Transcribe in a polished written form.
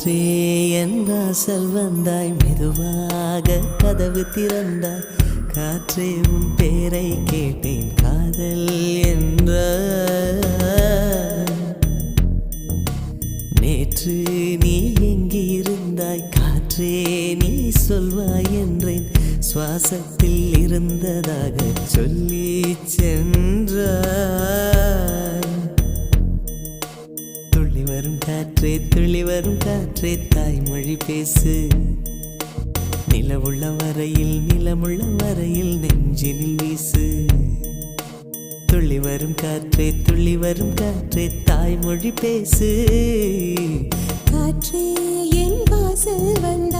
காற்றே என் வாசல் வந்தாய், மெதுவாக கதவு திறந்தாய். காற்றே உன் பேரை கேட்டேன், காதல் என்ற. நேற்று நீ எங்கிருந்தாய் காற்றே, நீ சொல்வாய் என்றேன். சுவாசத்தில் இருந்ததாக சொல்லி சென்றாய். துள்ளி வரும் காற்றே, துள்ளி வரும் காற்றே, தாய்மொழி பேசு. நிலவுள்ள வரையில், நிலமுள்ள வரையில் நெஞ்சினில் வீசு. துள்ளி வரும் காற்றே, துள்ளி வரும் காற்றே, தாய்மொழி பேசு. காற்றே என் வாசல் வந்த